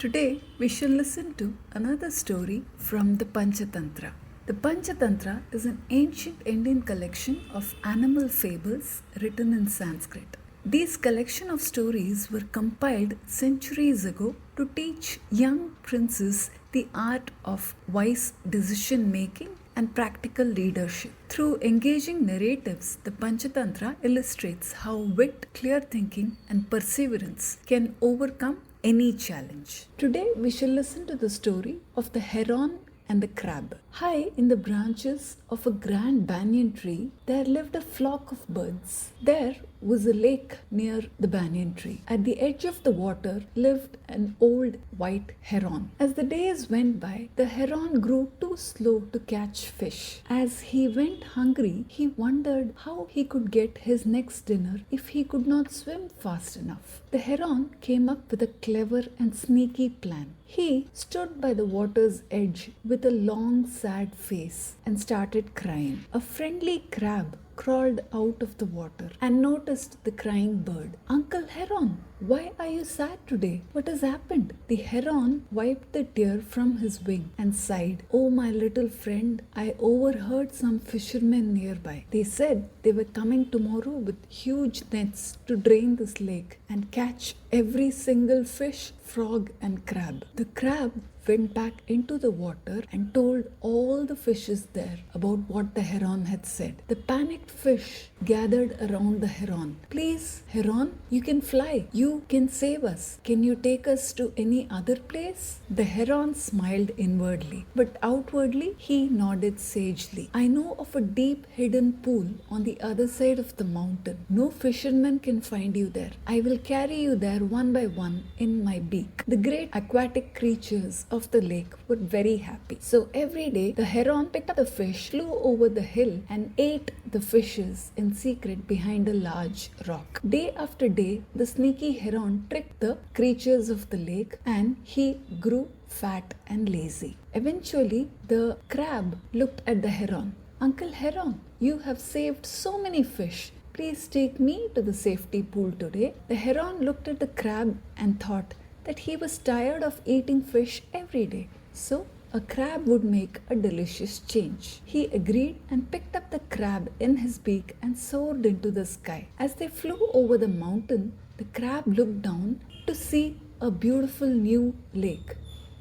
Today we shall listen to another story from the Panchatantra. The Panchatantra is an ancient Indian collection of animal fables written in Sanskrit. These collection of stories were compiled centuries ago to teach young princes the art of wise decision making and practical leadership. Through engaging narratives, the Panchatantra illustrates how wit, clear thinking, and perseverance can overcome any challenge. Today, we shall listen to the story of the heron and the crab. High in the branches of a grand banyan tree, there lived a flock of birds. There was a lake near the banyan tree. At the edge of the water lived an old white heron. As the days went by, the heron grew too slow to catch fish. As he went hungry, he wondered how he could get his next dinner if he could not swim fast enough. The heron came up with a clever and sneaky plan. He stood by the water's edge with a long, sad face and started crying. A friendly crab crawled out of the water and noticed the crying bird. "Uncle Heron, why are you sad today? What has happened?" The heron wiped the tear from his wing and sighed. "Oh, my little friend, I overheard some fishermen nearby. They said they were coming tomorrow with huge nets to drain this lake and catch every single fish, frog, and crab." The crab went back into the water and told all the fishes there about what the heron had said. The panicked fish gathered around the heron. "Please, heron, you can fly. You can save us. Can you take us to any other place?" The heron smiled inwardly, but outwardly he nodded sagely. "I know of a deep hidden pool on the other side of the mountain. No fisherman can find you there. I will carry you there one by one in my beak." The great aquatic creatures of the lake were very happy. So every day the heron picked up the fish, flew over the hill, and ate the fishes in secret behind a large rock. Day after day, the sneaky heron tricked the creatures of the lake, and he grew fat and lazy. Eventually, the crab looked at the heron. "Uncle Heron, you have saved so many fish. Please take me to the safety pool today." The heron looked at the crab and thought that he was tired of eating fish every day. So a crab would make a delicious change. He agreed and picked up the crab in his beak and soared into the sky. As they flew over the mountain, the crab looked down to see a beautiful new lake.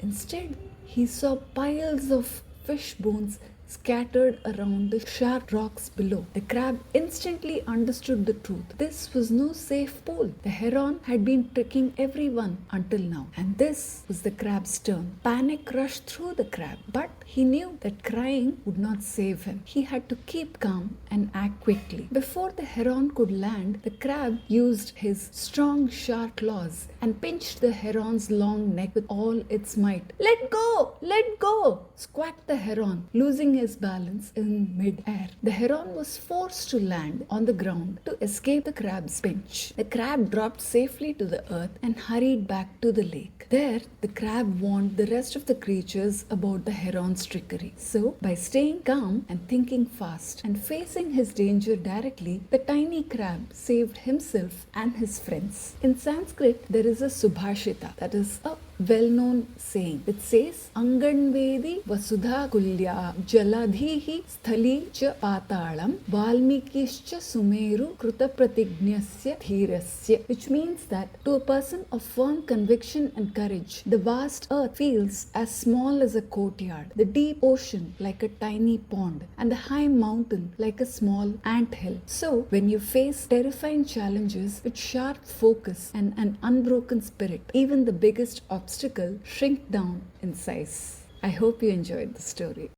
Instead, he saw piles of fish bones scattered around the sharp rocks below. The crab instantly understood the truth. This was no safe pool. The heron had been tricking everyone until now, and this was the crab's turn. Panic rushed through the crab, but he knew that crying would not save him. He had to keep calm and act quickly. Before the heron could land, the crab used his strong, sharp claws and pinched the heron's long neck with all its might. "Let go! Let go!" squawked the heron, losing his balance in mid-air. The heron was forced to land on the ground to escape the crab's pinch. The crab dropped safely to the earth and hurried back to the lake. There, the crab warned the rest of the creatures about the heron's trickery. So, by staying calm and thinking fast and facing his danger directly, the tiny crab saved himself and his friends. In Sanskrit, there is a subhashita, that is a well-known saying. It says, "Anganvedi vasudha kulya jaladhihi sthali cha patalam valmikischa sumeru kruta pratignasya dhirasya," which means that to a person of firm conviction and courage, the vast earth feels as small as a courtyard, the deep ocean like a tiny pond, and the high mountain like a small anthill. So, when you face terrifying challenges with sharp focus and an unbroken spirit, even the biggest obstacle shrink down in size. I hope you enjoyed the story.